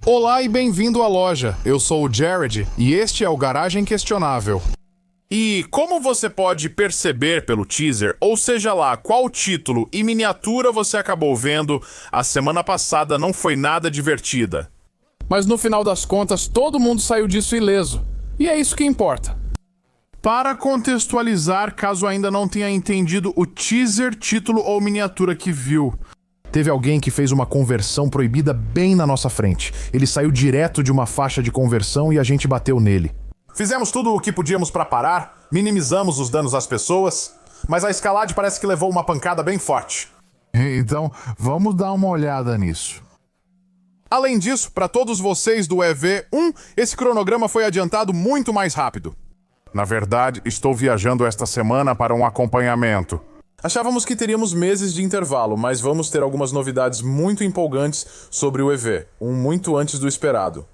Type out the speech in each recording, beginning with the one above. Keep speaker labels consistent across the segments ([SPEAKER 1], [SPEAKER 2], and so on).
[SPEAKER 1] Olá e bem-vindo à loja. Eu sou o Jared e este é o Garagem Questionável. E como você pode perceber pelo teaser, ou seja lá qual título e miniatura você acabou vendo, a semana passada não foi nada divertida. Mas no final das contas, todo mundo saiu disso ileso. E é isso que importa. Para contextualizar, caso ainda não tenha entendido o teaser, título ou miniatura que viu. Teve alguém que fez uma conversão proibida bem na nossa frente. Ele saiu direto de uma faixa de conversão e a gente bateu nele. Fizemos tudo o que podíamos para parar, minimizamos os danos às pessoas, mas a Escalade parece que levou uma pancada bem forte.
[SPEAKER 2] Então, vamos dar uma olhada nisso.
[SPEAKER 1] Além disso, para todos vocês do EV1, esse cronograma foi adiantado muito mais rápido. Na verdade, estou viajando esta semana para um acompanhamento. Achávamos que teríamos meses de intervalo, mas vamos ter algumas novidades muito empolgantes sobre o EV, muito antes do esperado.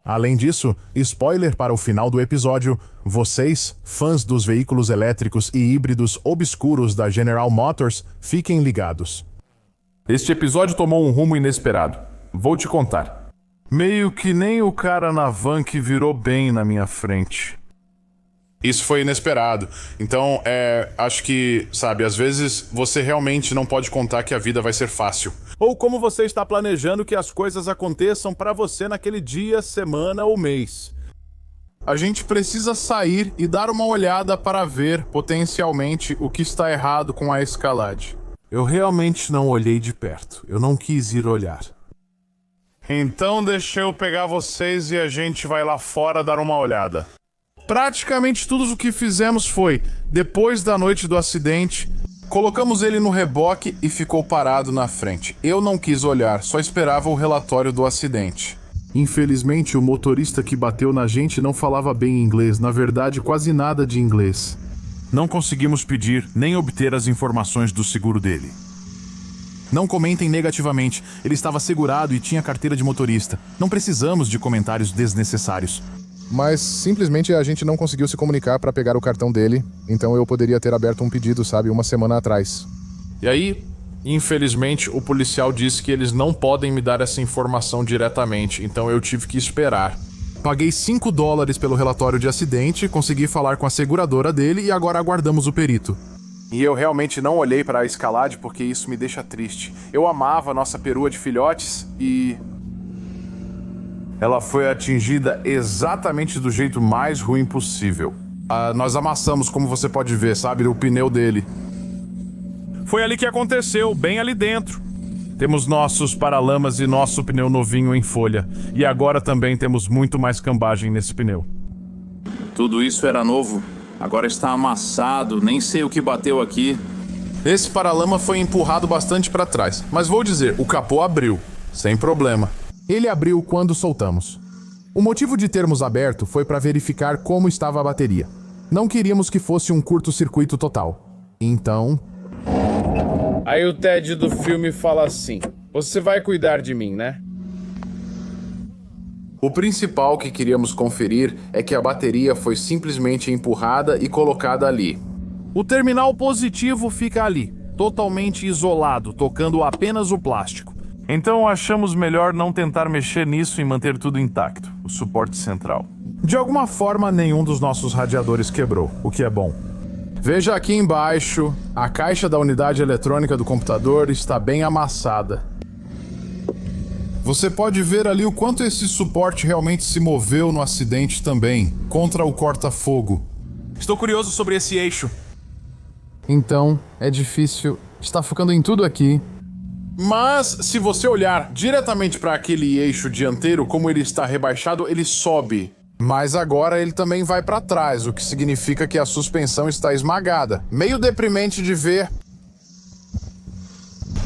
[SPEAKER 1] Além disso, spoiler para o final do episódio, vocês, fãs dos veículos elétricos e híbridos obscuros da General Motors, fiquem ligados. Este episódio tomou um rumo inesperado. Vou te contar. Meio que nem o cara na van que virou bem na minha frente. Isso foi inesperado. Então, acho que, sabe, às vezes você realmente não pode contar que a vida vai ser fácil. Ou como você está planejando que as coisas aconteçam pra você naquele dia, semana ou mês. A gente precisa sair e dar uma olhada para ver, potencialmente, o que está errado com a Escalade. Eu realmente não olhei de perto. Eu não quis ir olhar. Então deixa eu pegar vocês e a gente vai lá fora dar uma olhada. Praticamente tudo o que fizemos foi, depois da noite do acidente, colocamos ele no reboque e ficou parado na frente. Eu não quis olhar, só esperava o relatório do acidente. Infelizmente, o motorista que bateu na gente não falava bem inglês, na verdade, quase nada de inglês. Não conseguimos pedir nem obter as informações do seguro dele. Não comentem negativamente, ele estava segurado e tinha carteira de motorista. Não precisamos de comentários desnecessários.
[SPEAKER 3] Mas simplesmente a gente não conseguiu se comunicar para pegar o cartão dele, então eu poderia ter aberto um pedido, sabe, uma semana atrás.
[SPEAKER 1] E aí, infelizmente, o policial disse que eles não podem me dar essa informação diretamente, então eu tive que esperar. Paguei $5 pelo relatório de acidente, consegui falar com a seguradora dele e agora aguardamos o perito. E eu realmente não olhei para a Escalade porque isso me deixa triste. Eu amava a nossa perua de filhotes e... ela foi atingida exatamente do jeito mais ruim possível. Nós amassamos, como você pode ver, sabe, o pneu dele. Foi ali que aconteceu, bem ali dentro. Temos nossos paralamas e nosso pneu novinho em folha. E agora também temos muito mais cambagem nesse pneu. Tudo isso era novo. Agora está amassado, nem sei o que bateu aqui. Esse paralama foi empurrado bastante para trás. Mas vou dizer, o capô abriu, sem problema.
[SPEAKER 3] Ele abriu quando soltamos. O motivo de termos aberto foi para verificar como estava a bateria. Não queríamos que fosse um curto-circuito total. Então...
[SPEAKER 4] Aí o Ted do filme fala assim: você vai cuidar de mim, né?
[SPEAKER 1] O principal que queríamos conferir é que a bateria foi simplesmente empurrada e colocada ali. O terminal positivo fica ali, totalmente isolado, tocando apenas o plástico. Então achamos melhor não tentar mexer nisso e manter tudo intacto, o suporte central. De alguma forma, nenhum dos nossos radiadores quebrou, o que é bom. Veja aqui embaixo, a caixa da unidade eletrônica do computador está bem amassada. Você pode ver ali o quanto esse suporte realmente se moveu no acidente também, contra o corta-fogo. Estou curioso sobre esse eixo.
[SPEAKER 3] Então, é difícil. Está focando em tudo aqui.
[SPEAKER 1] Mas, se você olhar diretamente para aquele eixo dianteiro, como ele está rebaixado, ele sobe. Mas agora ele também vai para trás, o que significa que a suspensão está esmagada. Meio deprimente de ver.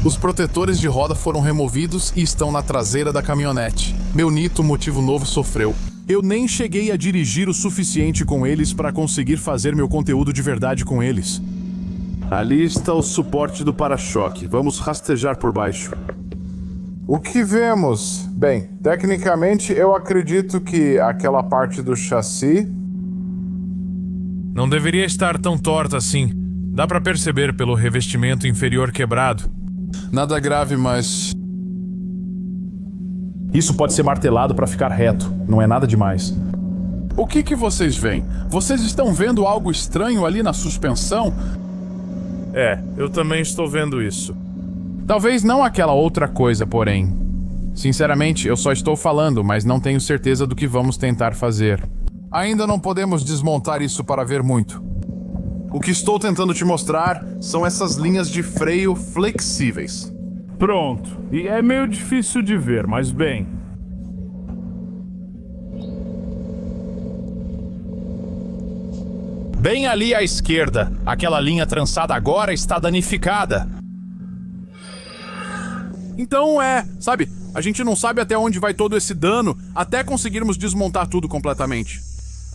[SPEAKER 1] Os protetores de roda foram removidos e estão na traseira da caminhonete. Meu Nito motivo novo sofreu. Eu nem cheguei a dirigir o suficiente com eles para conseguir fazer meu conteúdo de verdade com eles. Ali está o suporte do para-choque. Vamos rastejar por baixo. O que vemos? Bem, tecnicamente eu acredito que aquela parte do chassi...
[SPEAKER 5] não deveria estar tão torta assim. Dá pra perceber pelo revestimento inferior quebrado.
[SPEAKER 1] Nada grave, mas...
[SPEAKER 3] Isso pode ser martelado para ficar reto, não é nada demais.
[SPEAKER 1] O que vocês veem? Vocês estão vendo algo estranho ali na suspensão?
[SPEAKER 5] É, eu também estou vendo isso.
[SPEAKER 3] Talvez não aquela outra coisa, porém. Sinceramente, eu só estou falando, mas não tenho certeza do que vamos tentar fazer.
[SPEAKER 1] Ainda não podemos desmontar isso para ver muito. O que estou tentando te mostrar são essas linhas de freio flexíveis.
[SPEAKER 6] Pronto. E é meio difícil de ver, mas bem.
[SPEAKER 3] Bem ali à esquerda, aquela linha trançada agora está danificada.
[SPEAKER 1] Então sabe, a gente não sabe até onde vai todo esse dano até conseguirmos desmontar tudo completamente.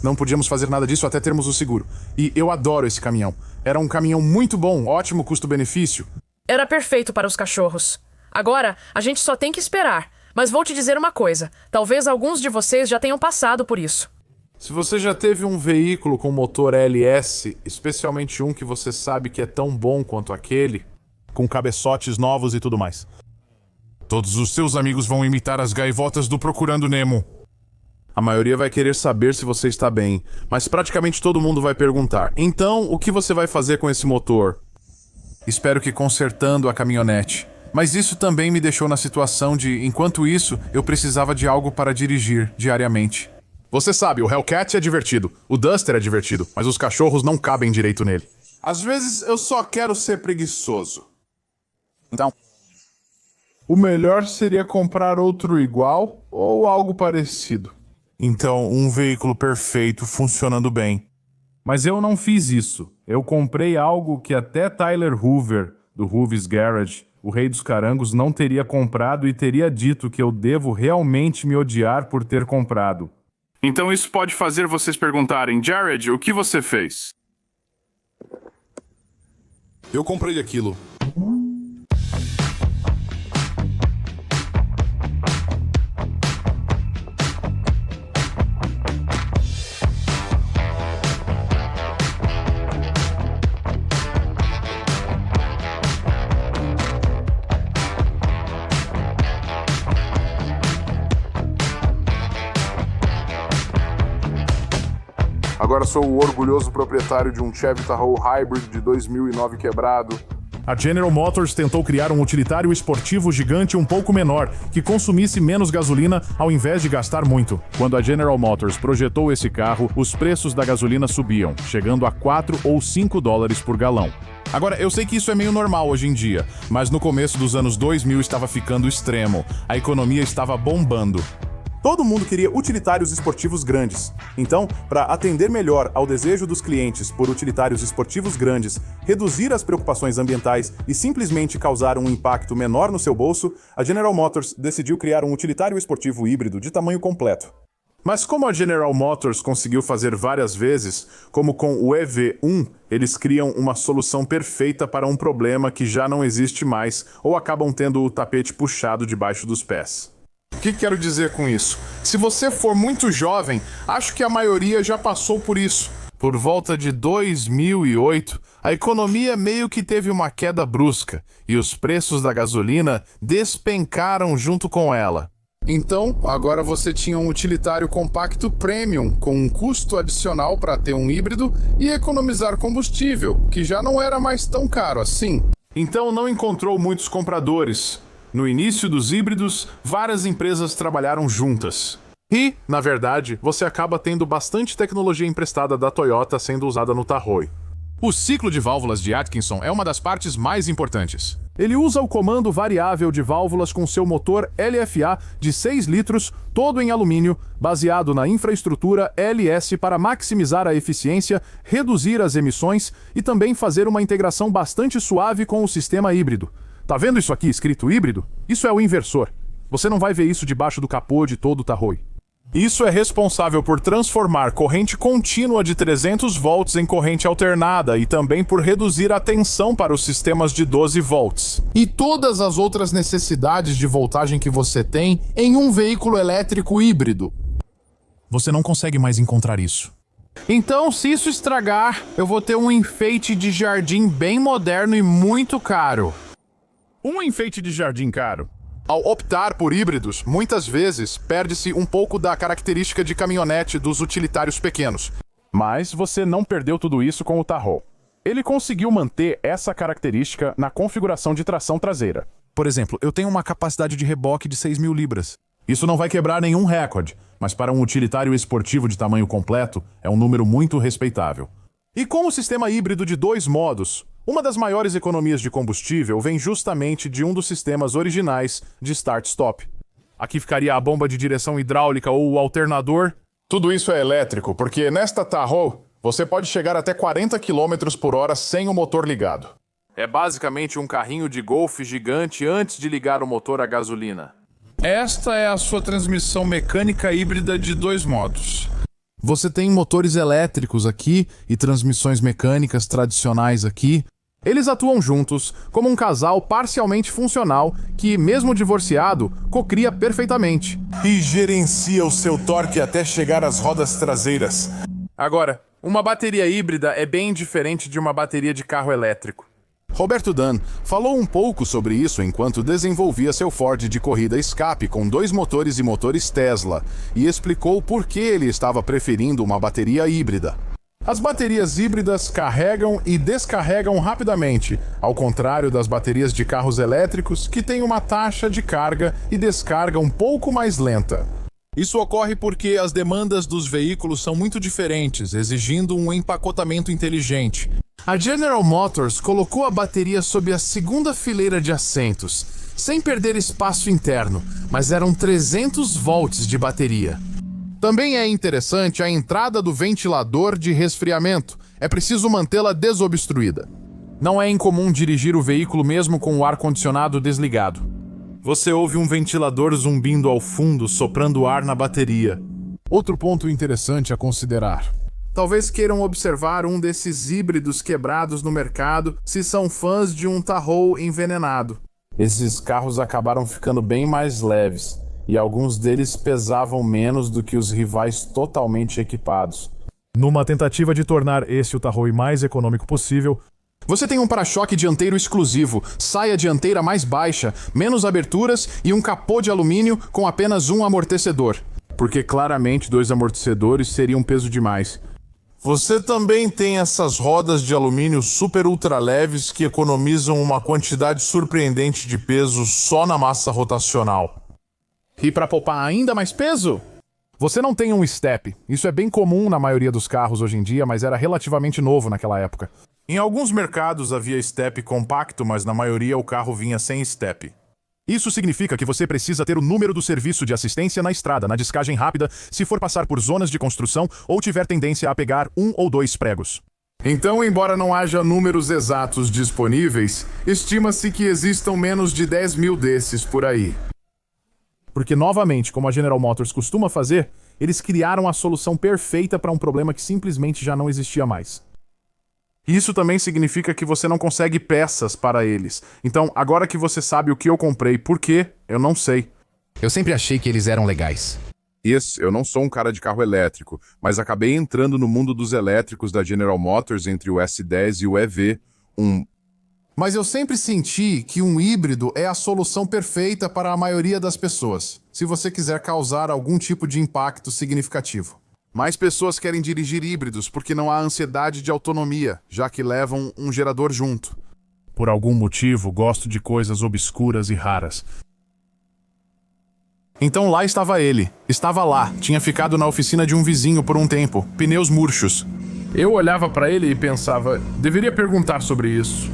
[SPEAKER 1] Não podíamos fazer nada disso até termos o seguro. E eu adoro esse caminhão. Era um caminhão muito bom, ótimo custo-benefício.
[SPEAKER 7] Era perfeito para os cachorros. Agora, a gente só tem que esperar. Mas vou te dizer uma coisa. Talvez alguns de vocês já tenham passado por isso.
[SPEAKER 1] Se você já teve um veículo com motor LS, especialmente um que você sabe que é tão bom quanto aquele,
[SPEAKER 3] Com cabeçotes novos e tudo mais.
[SPEAKER 1] todos os seus amigos vão imitar as gaivotas do Procurando Nemo. A maioria vai querer saber se você está bem, mas praticamente todo mundo vai perguntar: então, o que você vai fazer com esse motor? Espero que consertando a caminhonete. Mas isso também me deixou na situação de, enquanto isso, eu precisava de algo para dirigir diariamente. Você sabe, o Hellcat é divertido, o Duster é divertido, mas os cachorros não cabem direito nele. Às vezes eu só quero ser preguiçoso. Então, o melhor seria comprar outro igual ou algo parecido. Então, um veículo perfeito funcionando bem.
[SPEAKER 6] Mas eu não fiz isso. Eu comprei algo que até Tyler Hoover, do Hoover's Garage, o rei dos carangos, não teria comprado e teria dito que eu devo realmente me odiar por ter comprado.
[SPEAKER 1] Então isso pode fazer vocês perguntarem: Jared, o que você fez? Eu comprei aquilo. Agora sou o orgulhoso proprietário de um Chevy Tahoe Hybrid de 2009 quebrado.
[SPEAKER 3] A General Motors tentou criar um utilitário esportivo gigante um pouco menor, que consumisse menos gasolina ao invés de gastar muito. Quando a General Motors projetou esse carro, os preços da gasolina subiam, chegando a 4 ou 5 dólares por galão. Agora, eu sei que isso é meio normal hoje em dia, mas no começo dos anos 2000 estava ficando extremo. A economia estava bombando. Todo mundo queria utilitários esportivos grandes. Então, para atender melhor ao desejo dos clientes por utilitários esportivos grandes, reduzir as preocupações ambientais e simplesmente causar um impacto menor no seu bolso, a General Motors decidiu criar um utilitário esportivo híbrido de tamanho completo. Mas como a General Motors conseguiu fazer várias vezes, como com o EV1, eles criam uma solução perfeita para um problema que já não existe mais ou acabam tendo o tapete puxado debaixo dos pés. O que quero dizer com isso? Se você for muito jovem, acho que a maioria já passou por isso. Por volta de 2008, a economia meio que teve uma queda brusca e os preços da gasolina despencaram junto com ela. Então, agora você tinha um utilitário compacto premium com um custo adicional para ter um híbrido e economizar combustível, que já não era mais tão caro assim. Então não encontrou muitos compradores. No início dos híbridos, várias empresas trabalharam juntas. E, na verdade, você acaba tendo bastante tecnologia emprestada da Toyota sendo usada no Tahoe. O ciclo de válvulas de Atkinson é uma das partes mais importantes. Ele usa o comando variável de válvulas com seu motor LFA de 6 litros, todo em alumínio, baseado na infraestrutura LS para maximizar a eficiência, reduzir as emissões e também fazer uma integração bastante suave com o sistema híbrido. Tá vendo isso aqui escrito híbrido? Isso é o inversor. Você não vai ver isso debaixo do capô de todo o Tahoe. Isso é responsável por transformar corrente contínua de 300 volts em corrente alternada e também por reduzir a tensão para os sistemas de 12 volts. E todas as outras necessidades de voltagem que você tem em um veículo elétrico híbrido. Você não consegue mais encontrar isso. Então, se isso estragar, eu vou ter um enfeite de jardim bem moderno e muito caro. Um enfeite de jardim caro?
[SPEAKER 1] Ao optar por híbridos, muitas vezes perde-se um pouco da característica de caminhonete dos utilitários pequenos.
[SPEAKER 3] Mas você não perdeu tudo isso com o Tahoe. Ele conseguiu manter essa característica na configuração de tração traseira. Por exemplo, eu tenho uma capacidade de reboque de 6.000 libras. Isso não vai quebrar nenhum recorde, mas para um utilitário esportivo de tamanho completo, é um número muito respeitável. E com o sistema híbrido de 2 modos, uma das maiores economias de combustível vem justamente de um dos sistemas originais de start-stop. Aqui ficaria a bomba de direção hidráulica ou o alternador.
[SPEAKER 1] Tudo isso é elétrico, porque nesta Tahoe você pode chegar até 40 km por hora sem o motor ligado.
[SPEAKER 3] É basicamente um carrinho de golfe gigante antes de ligar o motor a gasolina.
[SPEAKER 1] Esta é a sua transmissão mecânica híbrida de 2 modos.
[SPEAKER 2] Você tem motores elétricos aqui e transmissões mecânicas tradicionais aqui.
[SPEAKER 3] Eles atuam juntos, como um casal parcialmente funcional que, mesmo divorciado, cocria perfeitamente.
[SPEAKER 1] E gerencia o seu torque até chegar às rodas traseiras.
[SPEAKER 3] Agora, uma bateria híbrida é bem diferente de uma bateria de carro elétrico.
[SPEAKER 1] Roberto Dunn falou um pouco sobre isso enquanto desenvolvia seu Ford de corrida Escape com 2 motores e motores Tesla, e explicou por que ele estava preferindo uma bateria híbrida. As baterias híbridas carregam e descarregam rapidamente, ao contrário das baterias de carros elétricos que têm uma taxa de carga e descarga um pouco mais lenta. Isso ocorre porque as demandas dos veículos são muito diferentes, exigindo um empacotamento inteligente.
[SPEAKER 2] A General Motors colocou a bateria sob a segunda fileira de assentos, sem perder espaço interno, mas eram 300 volts de bateria.
[SPEAKER 1] Também é interessante a entrada do ventilador de resfriamento. É preciso mantê-la desobstruída.
[SPEAKER 3] Não é incomum dirigir o veículo mesmo com o ar-condicionado desligado. Você ouve um ventilador zumbindo ao fundo, soprando ar na bateria.
[SPEAKER 2] Outro ponto interessante a considerar. Talvez queiram observar um desses híbridos quebrados no mercado se são fãs de um Tahoe envenenado.
[SPEAKER 6] Esses carros acabaram ficando bem mais leves, e alguns deles pesavam menos do que os rivais totalmente equipados.
[SPEAKER 3] Numa tentativa de tornar esse o Tahoe mais econômico possível,
[SPEAKER 1] você tem um para-choque dianteiro exclusivo, saia dianteira mais baixa, menos aberturas e um capô de alumínio com apenas um amortecedor.
[SPEAKER 3] porque claramente 2 amortecedores seriam peso demais.
[SPEAKER 8] Você também tem essas rodas de alumínio super ultra leves que economizam uma quantidade surpreendente de peso só na massa rotacional.
[SPEAKER 1] E para poupar ainda mais peso?
[SPEAKER 3] Você não tem um step. Isso é bem comum na maioria dos carros hoje em dia, mas era relativamente novo naquela época.
[SPEAKER 8] Em alguns mercados havia step compacto, mas na maioria o carro vinha sem step.
[SPEAKER 3] Isso significa que você precisa ter o número do serviço de assistência na estrada, na descagem rápida, se for passar por zonas de construção ou tiver tendência a pegar 1 ou 2 pregos.
[SPEAKER 1] Então, embora não haja números exatos disponíveis, estima-se que existam menos de 10 mil desses por aí.
[SPEAKER 3] Porque, novamente, como a General Motors costuma fazer, eles criaram a solução perfeita para um problema que simplesmente já não existia mais. Isso também significa que você não consegue peças para eles. Então, agora que você sabe o que eu comprei, por quê, eu não sei.
[SPEAKER 9] Eu sempre achei que eles eram legais.
[SPEAKER 1] Eu não sou um cara de carro elétrico, mas acabei entrando no mundo dos elétricos da General Motors entre o S10 e o EV, Mas eu sempre senti que um híbrido é a solução perfeita para a maioria das pessoas, se você quiser causar algum tipo de impacto significativo. Mais pessoas querem dirigir híbridos porque não há ansiedade de autonomia, já que levam um gerador junto.
[SPEAKER 3] Por algum motivo, gosto de coisas obscuras e raras.
[SPEAKER 1] Então lá estava ele. Estava lá. Tinha ficado na oficina de um vizinho por um tempo. Pneus murchos.
[SPEAKER 6] Eu olhava pra ele e pensava, deveria perguntar sobre isso.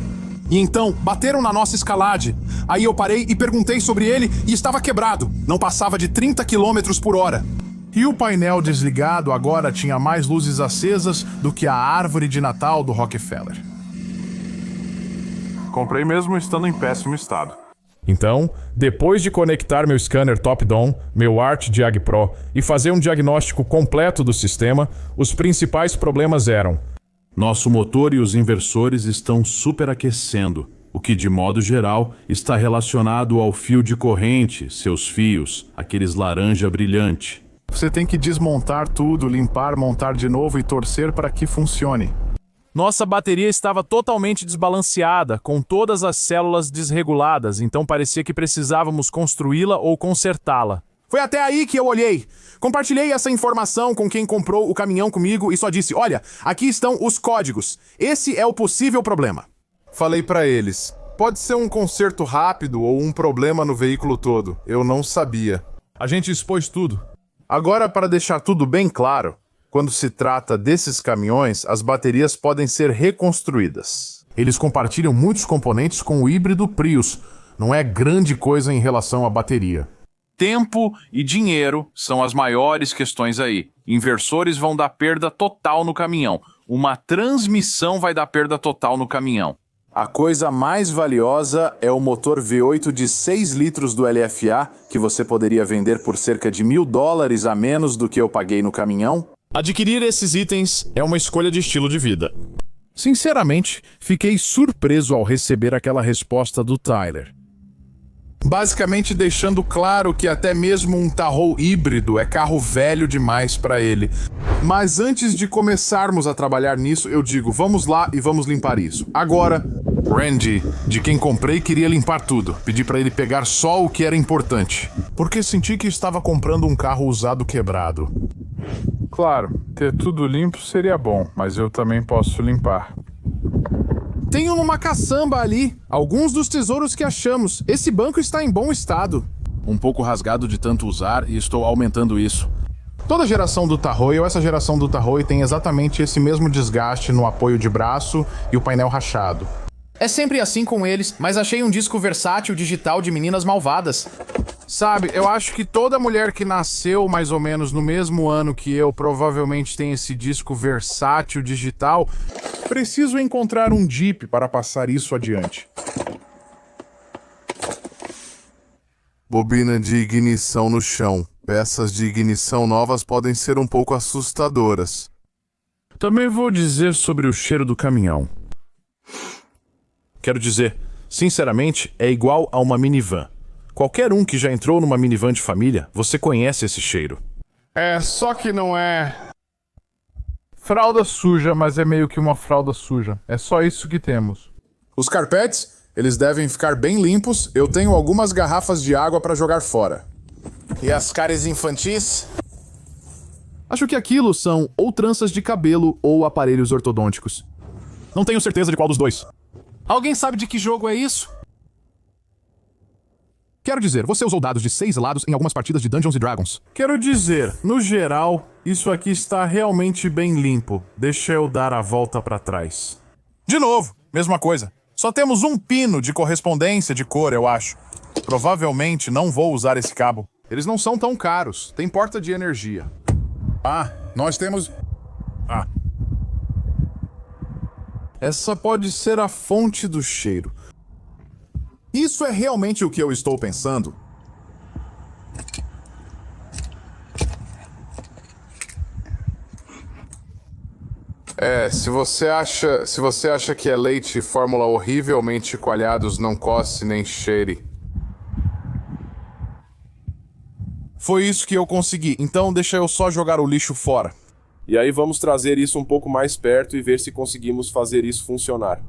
[SPEAKER 1] E então, bateram na nossa escalade. Aí eu parei e perguntei sobre ele e estava quebrado. Não passava de 30 km por hora.
[SPEAKER 3] E o painel desligado agora tinha mais luzes acesas do que a árvore de Natal do Rockefeller.
[SPEAKER 6] Comprei mesmo estando em péssimo estado.
[SPEAKER 3] Então, depois de conectar meu scanner top-down, meu ArcDiag Pro e fazer um diagnóstico completo do sistema, os principais problemas eram: nosso motor e os inversores estão superaquecendo, o que de modo geral está relacionado ao fio de corrente, seus fios, aqueles laranja brilhante.
[SPEAKER 1] Você tem que desmontar tudo, limpar, montar de novo e torcer para que funcione.
[SPEAKER 3] Nossa bateria estava totalmente desbalanceada, com todas as células desreguladas, então parecia que precisávamos construí-la ou consertá-la.
[SPEAKER 1] Foi até aí que eu olhei. Compartilhei essa informação com quem comprou o caminhão comigo e só disse: olha, aqui estão os códigos. Esse é o possível problema.
[SPEAKER 8] Falei pra eles. Pode ser um conserto rápido ou um problema no veículo todo. Eu não sabia.
[SPEAKER 3] A gente expôs tudo.
[SPEAKER 8] Agora, para deixar tudo bem claro, quando se trata desses caminhões, as baterias podem ser reconstruídas.
[SPEAKER 1] Eles compartilham muitos componentes com o híbrido Prius. Não é grande coisa em relação à bateria.
[SPEAKER 6] Tempo e dinheiro são as maiores questões aí. Inversores vão dar perda total no caminhão. Uma transmissão vai dar perda total no caminhão.
[SPEAKER 8] A coisa mais valiosa é o motor V8 de 6 litros do LFA, que você poderia vender por cerca de $1.000 a menos do que eu paguei no caminhão.
[SPEAKER 1] Adquirir esses itens é uma escolha de estilo de vida. Sinceramente, fiquei surpreso ao receber aquela resposta do Tyler. Basicamente deixando claro que até mesmo um Tahoe híbrido é carro velho demais para ele. Mas antes de começarmos a trabalhar nisso, eu digo, vamos lá e vamos limpar isso. Agora, Randy, de quem comprei, queria limpar tudo. Pedi para ele pegar só o que era importante, porque senti que estava comprando um carro usado quebrado.
[SPEAKER 6] Claro, ter tudo limpo seria bom, mas eu também posso limpar.
[SPEAKER 1] Tenho numa caçamba ali alguns dos tesouros que achamos. Esse banco está em bom estado. Um pouco rasgado de tanto usar e estou aumentando isso. Toda geração do Tahoe ou essa geração do Tahoe tem exatamente esse mesmo desgaste no apoio de braço e o painel rachado. É sempre assim com eles, mas achei um disco versátil digital de meninas malvadas. Sabe, eu acho que toda mulher que nasceu mais ou menos no mesmo ano que eu provavelmente tem esse disco versátil digital. Preciso encontrar um Jeep para passar isso adiante.
[SPEAKER 8] Bobina de ignição no chão. Peças de ignição novas podem ser um pouco assustadoras.
[SPEAKER 1] Também vou dizer sobre o cheiro do caminhão. Quero dizer, sinceramente, é igual a uma minivan. Qualquer um que já entrou numa minivan de família, você conhece esse cheiro.
[SPEAKER 6] É, só que não é fralda suja, mas é meio que uma fralda suja. É só isso que temos.
[SPEAKER 1] Os carpetes, eles devem ficar bem limpos. Eu tenho algumas garrafas de água para jogar fora. E as cáries infantis? Acho que aquilo são ou tranças de cabelo ou aparelhos ortodônticos. Não tenho certeza de qual dos dois. Alguém sabe de que jogo é isso? Quero dizer, você usou dados de 6 lados em algumas partidas de Dungeons & Dragons.
[SPEAKER 8] Quero dizer, no geral, isso aqui está realmente bem limpo. Deixa eu dar a volta para trás.
[SPEAKER 1] De novo, mesma coisa. Só temos um pino de correspondência de cor, eu acho. Provavelmente não vou usar esse cabo. Eles não são tão caros. Tem porta de energia. Ah, nós temos...
[SPEAKER 8] Essa pode ser a fonte do cheiro.
[SPEAKER 1] Isso é realmente o que eu estou pensando?
[SPEAKER 8] Se você acha que é leite e fórmula horrivelmente coalhados, não coce nem cheire.
[SPEAKER 1] Foi isso que eu consegui, então deixa eu só jogar o lixo fora.
[SPEAKER 10] E aí vamos trazer isso um pouco mais perto e ver se conseguimos fazer isso funcionar.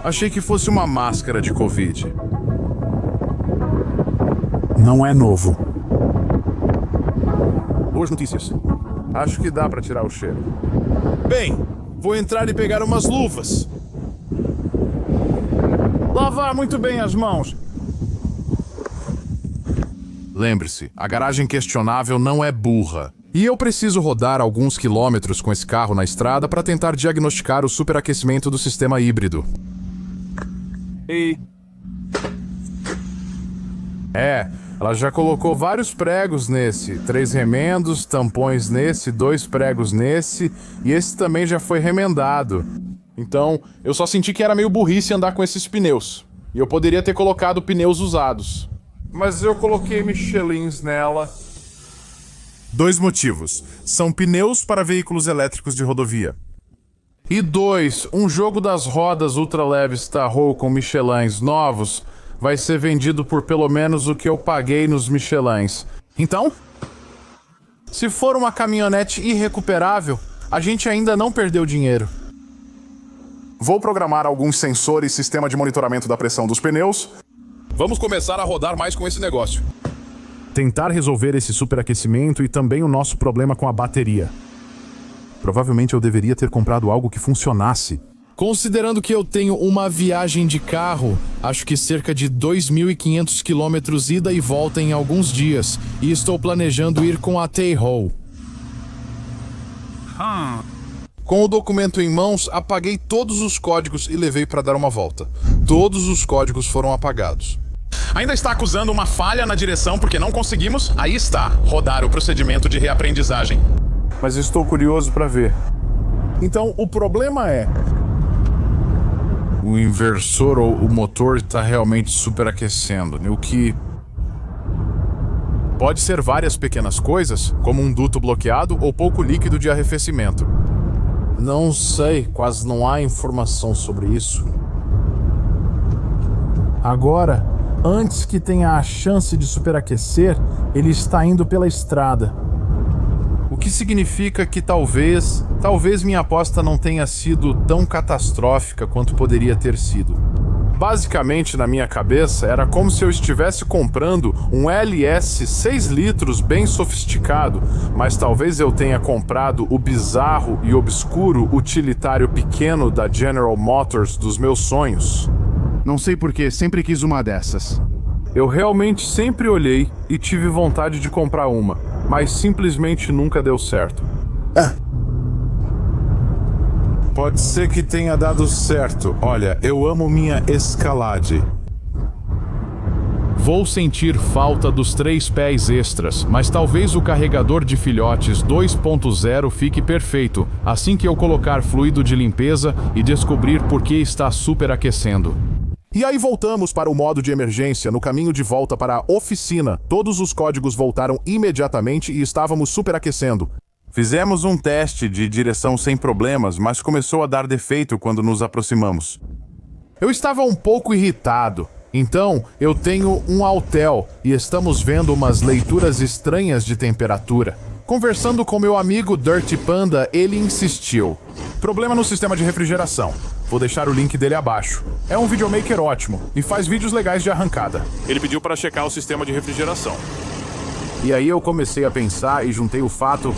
[SPEAKER 1] Achei que fosse uma máscara de Covid. Não é novo. Boas notícias. Acho que dá pra tirar o cheiro. Bem, vou entrar e pegar umas luvas. Lavar muito bem as mãos. Lembre-se, a garagem questionável não é burra. E eu preciso rodar alguns quilômetros com esse carro na estrada para tentar diagnosticar o superaquecimento do sistema híbrido. Ela já colocou vários pregos nesse. 3 remendos, tampões nesse, 2 pregos nesse, e esse também já foi remendado. Então, eu só senti que era meio burrice andar com esses pneus. E eu poderia ter colocado pneus usados.
[SPEAKER 8] Mas eu coloquei Michelins nela.
[SPEAKER 1] 2 motivos. São pneus para veículos elétricos de rodovia. E 2, um jogo das rodas ultraleves Tahoe com Michelins novos vai ser vendido por pelo menos o que eu paguei nos Michelins. Então, se for uma caminhonete irrecuperável, a gente ainda não perdeu dinheiro. Vou programar alguns sensores e sistema de monitoramento da pressão dos pneus. Vamos começar a rodar mais com esse negócio.
[SPEAKER 3] Tentar resolver esse superaquecimento e também o nosso problema com a bateria. Provavelmente eu deveria ter comprado algo que funcionasse.
[SPEAKER 2] Considerando que eu tenho uma viagem de carro, acho que cerca de 2.500 quilômetros ida e volta em alguns dias, e estou planejando ir com a Tahoe.
[SPEAKER 8] Com o documento em mãos, apaguei todos os códigos e levei para dar uma volta. Todos os códigos foram apagados.
[SPEAKER 1] Ainda está acusando uma falha na direção porque não conseguimos? Aí está, rodar o procedimento de reaprendizagem.
[SPEAKER 8] Mas estou curioso para ver.
[SPEAKER 1] Então, o problema é...
[SPEAKER 8] O inversor ou o motor está realmente superaquecendo, o que...
[SPEAKER 1] Pode ser várias pequenas coisas, como um duto bloqueado ou pouco líquido de arrefecimento.
[SPEAKER 2] Não sei, quase não há informação sobre isso.
[SPEAKER 3] Agora, antes que tenha a chance de superaquecer, ele está indo pela estrada.
[SPEAKER 1] O que significa que talvez minha aposta não tenha sido tão catastrófica quanto poderia ter sido. Basicamente, na minha cabeça, era como se eu estivesse comprando um LS 6 litros bem sofisticado, mas talvez eu tenha comprado o bizarro e obscuro utilitário pequeno da General Motors dos meus sonhos.
[SPEAKER 9] Não sei porquê, sempre quis uma dessas.
[SPEAKER 1] Eu realmente sempre olhei e tive vontade de comprar uma, mas simplesmente nunca deu certo.
[SPEAKER 8] Pode ser que tenha dado certo. Olha, eu amo minha Escalade.
[SPEAKER 3] Vou sentir falta dos 3 pés extras, mas talvez o carregador de filhotes 2.0 fique perfeito assim que eu colocar fluido de limpeza e descobrir por que está superaquecendo.
[SPEAKER 1] E aí voltamos para o modo de emergência no caminho de volta para a oficina. Todos os códigos voltaram imediatamente e estávamos superaquecendo.
[SPEAKER 8] Fizemos um teste de direção sem problemas, mas começou a dar defeito quando nos aproximamos.
[SPEAKER 1] Eu estava um pouco irritado. Então, eu tenho um Autel e estamos vendo umas leituras estranhas de temperatura. Conversando com meu amigo Dirty Panda, ele insistiu. Problema no sistema de refrigeração. Vou deixar o link dele abaixo. É um videomaker ótimo e faz vídeos legais de arrancada. Ele pediu para checar o sistema de refrigeração. E aí eu comecei a pensar e juntei o fato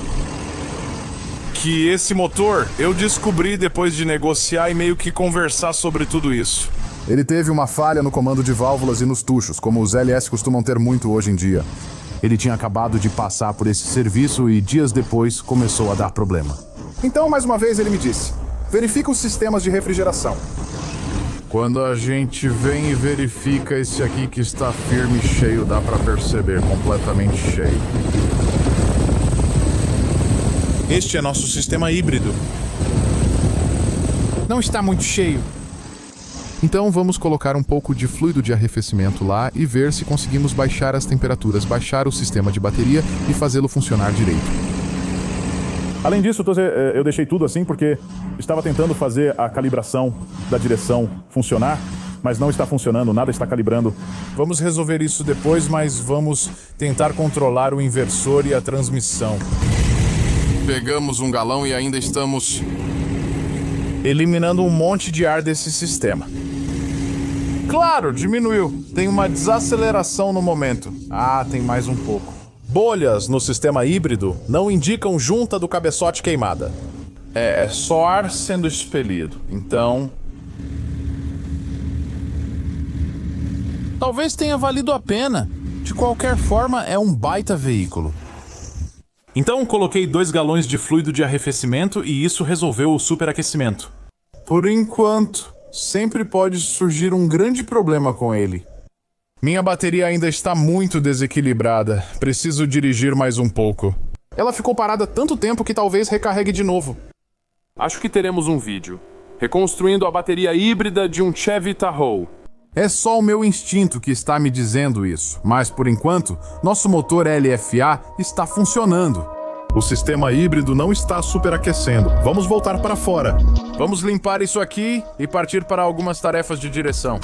[SPEAKER 8] que esse motor eu descobri depois de negociar e meio que conversar sobre tudo isso.
[SPEAKER 1] Ele teve uma falha no comando de válvulas e nos tuchos, como os LS costumam ter muito hoje em dia. Ele tinha acabado de passar por esse serviço e dias depois começou a dar problema. Então, mais uma vez, ele me disse: verifica os sistemas de refrigeração. Quando a gente vem e verifica esse aqui que está firme e cheio, dá pra perceber, completamente cheio.
[SPEAKER 8] Este é nosso sistema híbrido.
[SPEAKER 2] Não está muito cheio.
[SPEAKER 9] Então vamos colocar um pouco de fluido de arrefecimento lá e ver se conseguimos baixar as temperaturas, baixar o sistema de bateria e fazê-lo funcionar direito.
[SPEAKER 3] Além disso, eu deixei tudo assim porque estava tentando fazer a calibração da direção funcionar, mas não está funcionando, nada está calibrando.
[SPEAKER 1] Vamos resolver isso depois, mas vamos tentar controlar o inversor e a transmissão. Pegamos um galão e ainda estamos eliminando um monte de ar desse sistema. Claro, diminuiu. Tem uma desaceleração no momento. Tem mais um pouco. Bolhas no sistema híbrido não indicam junta do cabeçote queimada. É só ar sendo expelido. Então... talvez tenha valido a pena. De qualquer forma, é um baita veículo.
[SPEAKER 6] Então coloquei 2 galões de fluido de arrefecimento e isso resolveu o superaquecimento.
[SPEAKER 1] Por enquanto, sempre pode surgir um grande problema com ele. Minha bateria ainda está muito desequilibrada. Preciso dirigir mais um pouco. Ela ficou parada tanto tempo que talvez recarregue de novo.
[SPEAKER 10] Acho que teremos um vídeo reconstruindo a bateria híbrida de um Chevy Tahoe.
[SPEAKER 1] É só o meu instinto que está me dizendo isso, mas por enquanto, nosso motor LFA está funcionando. O sistema híbrido não está superaquecendo. Vamos voltar para fora.
[SPEAKER 2] Vamos limpar isso aqui e partir para algumas tarefas de direção.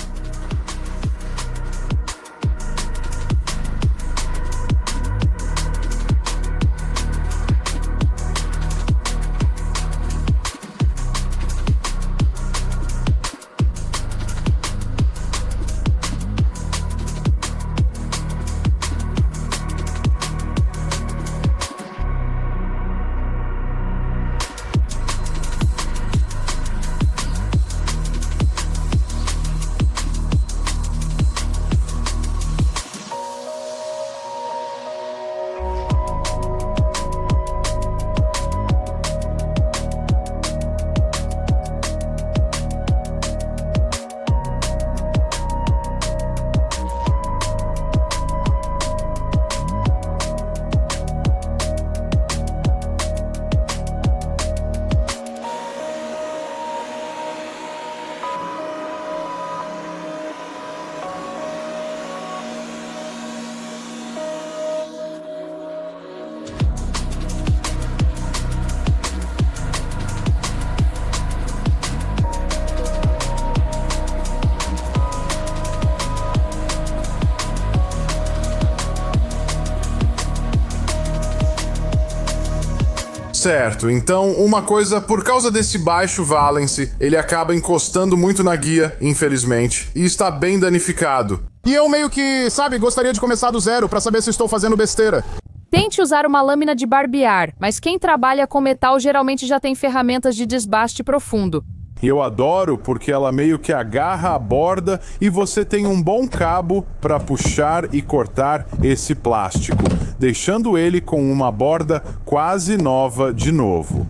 [SPEAKER 1] Certo, então uma coisa, por causa desse baixo valence, ele acaba encostando muito na guia, infelizmente, e está bem danificado.
[SPEAKER 9] E eu meio que, sabe, gostaria de começar do zero pra saber se estou fazendo besteira.
[SPEAKER 11] Tente usar uma lâmina de barbear, mas quem trabalha com metal geralmente já tem ferramentas de desbaste profundo.
[SPEAKER 6] E eu adoro porque ela meio que agarra a borda e você tem um bom cabo para puxar e cortar esse plástico, deixando ele com uma borda quase nova de novo.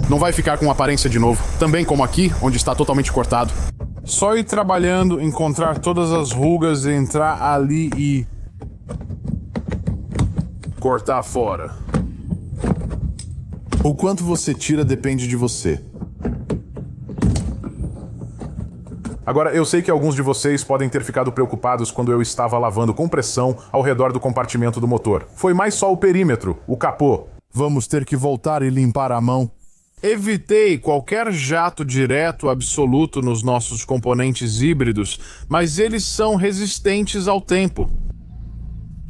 [SPEAKER 9] Não vai ficar com aparência de novo, também como aqui, onde está totalmente cortado.
[SPEAKER 6] Só ir trabalhando, encontrar todas as rugas, entrar ali e cortar fora.
[SPEAKER 8] O quanto você tira depende de você.
[SPEAKER 3] Agora, eu sei que alguns de vocês podem ter ficado preocupados quando eu estava lavando com pressão ao redor do compartimento do motor. Foi mais só o perímetro, o capô.
[SPEAKER 9] Vamos ter que voltar e limpar a mão.
[SPEAKER 2] Evitei qualquer jato direto absoluto nos nossos componentes híbridos, mas eles são resistentes ao tempo.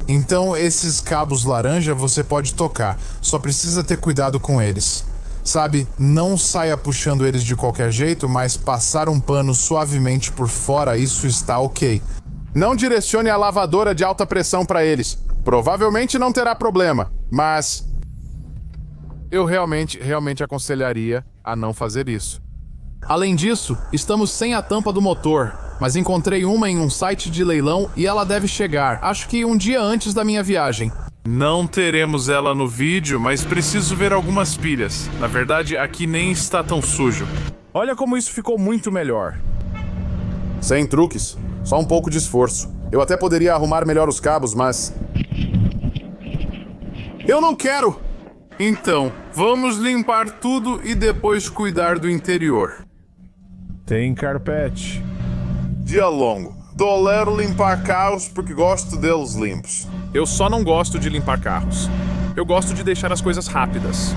[SPEAKER 8] Então, esses cabos laranja você pode tocar, só precisa ter cuidado com eles. Sabe, não saia puxando eles de qualquer jeito, mas passar um pano suavemente por fora, isso está ok.
[SPEAKER 2] Não direcione a lavadora de alta pressão para eles. Provavelmente não terá problema, mas eu realmente aconselharia a não fazer isso. Além disso, estamos sem a tampa do motor, mas encontrei uma em um site de leilão e ela deve chegar, acho que um dia antes da minha viagem.
[SPEAKER 5] Não teremos ela no vídeo, mas preciso ver algumas pilhas. Na verdade, aqui nem está tão sujo.
[SPEAKER 3] Olha como isso ficou muito melhor.
[SPEAKER 1] Sem truques, só um pouco de esforço. Eu até poderia arrumar melhor os cabos, mas... eu não quero!
[SPEAKER 2] Então, vamos limpar tudo e depois cuidar do interior.
[SPEAKER 6] Tem carpete.
[SPEAKER 1] Dia longo. Tolero limpar carros porque gosto deles limpos.
[SPEAKER 5] Eu só não gosto de limpar carros. Eu gosto de deixar as coisas rápidas.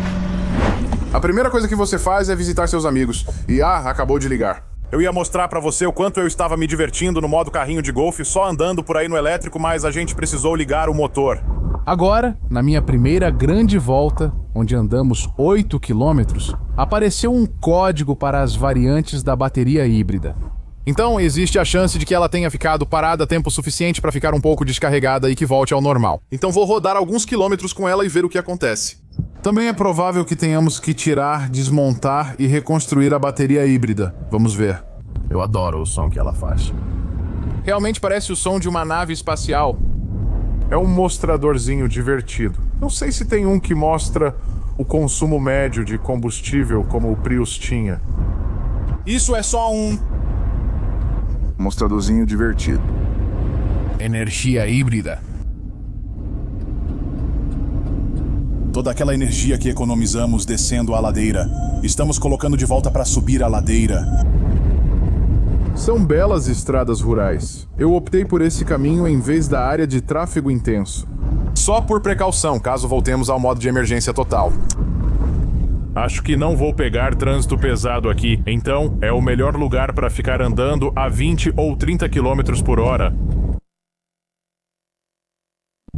[SPEAKER 1] A primeira coisa que você faz é visitar seus amigos. E acabou de ligar.
[SPEAKER 3] Eu ia mostrar pra você o quanto eu estava me divertindo no modo carrinho de golfe, só andando por aí no elétrico, mas a gente precisou ligar o motor.
[SPEAKER 2] Agora, na minha primeira grande volta, onde andamos 8 quilômetros, apareceu um código para as variantes da bateria híbrida. Então, existe a chance de que ela tenha ficado parada tempo suficiente para ficar um pouco descarregada e que volte ao normal.
[SPEAKER 1] Então vou rodar alguns quilômetros com ela e ver o que acontece.
[SPEAKER 8] Também é provável que tenhamos que tirar, desmontar e reconstruir a bateria híbrida. Vamos ver.
[SPEAKER 9] Eu adoro o som que ela faz.
[SPEAKER 2] Realmente parece o som de uma nave espacial.
[SPEAKER 3] É um mostradorzinho divertido. Não sei se tem um que mostra o consumo médio de combustível como o Prius tinha.
[SPEAKER 8] Isso é só um mostradorzinho divertido.
[SPEAKER 9] Energia híbrida.
[SPEAKER 12] Toda aquela energia que economizamos descendo a ladeira, estamos colocando de volta para subir a ladeira.
[SPEAKER 6] São belas estradas rurais. Eu optei por esse caminho em vez da área de tráfego intenso.
[SPEAKER 1] Só por precaução, caso voltemos ao modo de emergência total.
[SPEAKER 3] Acho que não vou pegar trânsito pesado aqui, então é o melhor lugar para ficar andando a 20 ou 30 km por hora.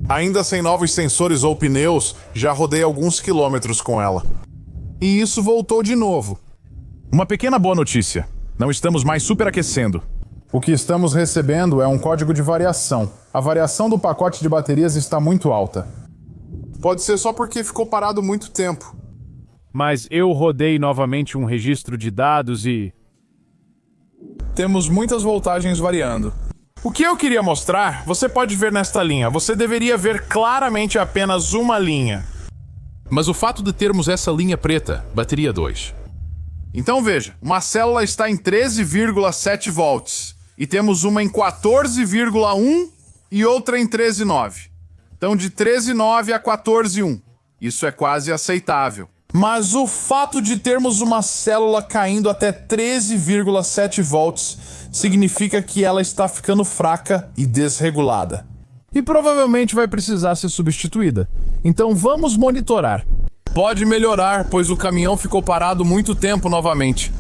[SPEAKER 1] Ainda sem novos sensores ou pneus, já rodei alguns quilômetros com ela. E isso voltou de novo.
[SPEAKER 3] Uma pequena boa notícia. Não estamos mais superaquecendo.
[SPEAKER 8] O que estamos recebendo é um código de variação. A variação do pacote de baterias está muito alta.
[SPEAKER 1] Pode ser só porque ficou parado muito tempo.
[SPEAKER 6] Mas eu rodei novamente um registro de dados e...
[SPEAKER 2] Temos muitas voltagens variando. O que eu queria mostrar, você pode ver nesta linha. Você deveria ver claramente apenas uma linha.
[SPEAKER 9] Mas o fato de termos essa linha preta, bateria 2.
[SPEAKER 1] Então veja, uma célula está em 13,7 volts. E temos uma em 14,1 e outra em 13,9. Então de 13,9 a 14,1. Isso é quase aceitável.
[SPEAKER 2] Mas o fato de termos uma célula caindo até 13,7 volts significa que ela está ficando fraca e desregulada. E provavelmente vai precisar ser substituída. Então vamos monitorar. Pode melhorar, pois o caminhão ficou parado muito tempo novamente.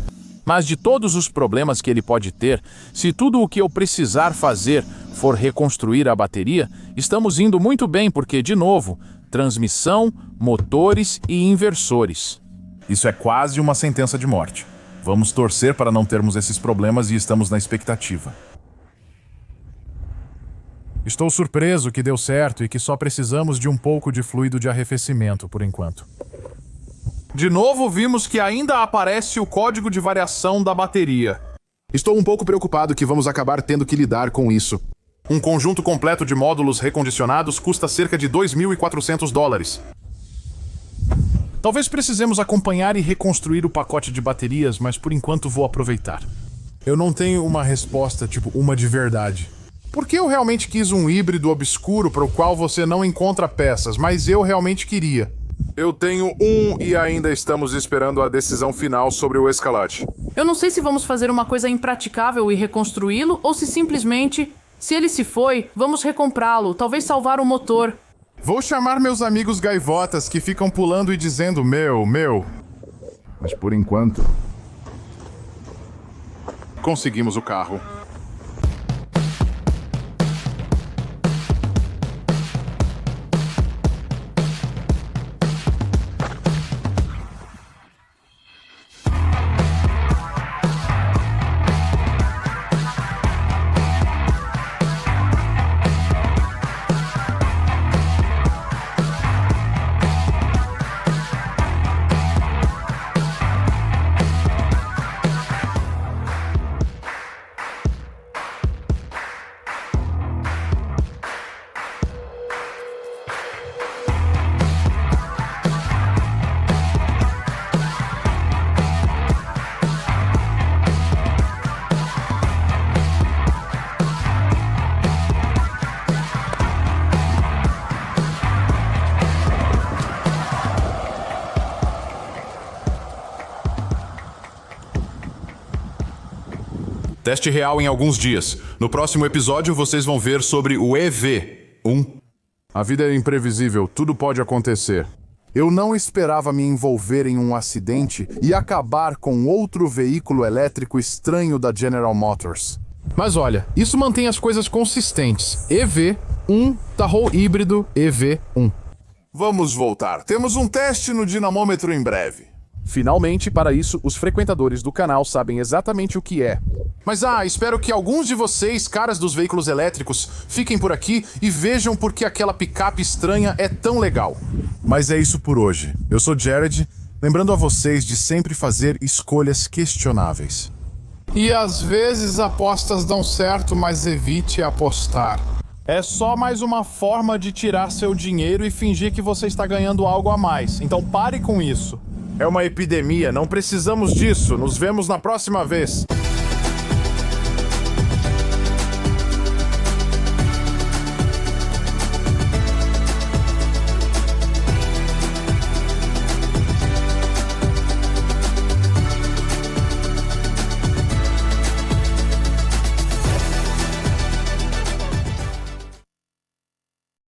[SPEAKER 6] Mas de todos os problemas que ele pode ter, se tudo o que eu precisar fazer for reconstruir a bateria, estamos indo muito bem porque, de novo, transmissão, motores e inversores.
[SPEAKER 3] Isso é quase uma sentença de morte. Vamos torcer para não termos esses problemas e estamos na expectativa. Estou surpreso que deu certo e que só precisamos de um pouco de fluido de arrefecimento por enquanto.
[SPEAKER 2] De novo, vimos que ainda aparece o código de variação da bateria.
[SPEAKER 9] Estou um pouco preocupado que vamos acabar tendo que lidar com isso.
[SPEAKER 1] Um conjunto completo de módulos recondicionados custa cerca de $2.400.
[SPEAKER 3] Talvez precisemos acompanhar e reconstruir o pacote de baterias, mas por enquanto vou aproveitar.
[SPEAKER 8] Eu não tenho uma resposta, tipo, uma de verdade.
[SPEAKER 1] Porque eu realmente quis um híbrido obscuro para o qual você não encontra peças, mas eu realmente queria. Eu tenho um e ainda estamos esperando a decisão final sobre o Escalade.
[SPEAKER 7] Eu não sei se vamos fazer uma coisa impraticável e reconstruí-lo, ou se simplesmente, se ele se foi, vamos recomprá-lo, talvez salvar o motor.
[SPEAKER 1] Vou chamar meus amigos gaivotas que ficam pulando e dizendo meu.
[SPEAKER 3] Mas por enquanto...
[SPEAKER 1] Conseguimos o carro. Teste real em alguns dias. No próximo episódio, vocês vão ver sobre o EV1.
[SPEAKER 8] A vida é imprevisível, tudo pode acontecer. Eu não esperava me envolver em um acidente e acabar com outro veículo elétrico estranho da General Motors.
[SPEAKER 9] Mas olha, isso mantém as coisas consistentes. EV1, Tahoe híbrido, EV1.
[SPEAKER 1] Vamos voltar. Temos um teste no dinamômetro em breve.
[SPEAKER 9] Finalmente, para isso, os frequentadores do canal sabem exatamente o que é.
[SPEAKER 1] Mas espero que alguns de vocês, caras dos veículos elétricos, fiquem por aqui e vejam por que aquela picape estranha é tão legal.
[SPEAKER 8] Mas é isso por hoje. Eu sou Jared, lembrando a vocês de sempre fazer escolhas questionáveis.
[SPEAKER 2] E às vezes apostas dão certo, mas evite apostar. É só mais uma forma de tirar seu dinheiro e fingir que você está ganhando algo a mais. Então pare com isso.
[SPEAKER 1] É uma epidemia, não precisamos disso. Nos vemos na próxima vez.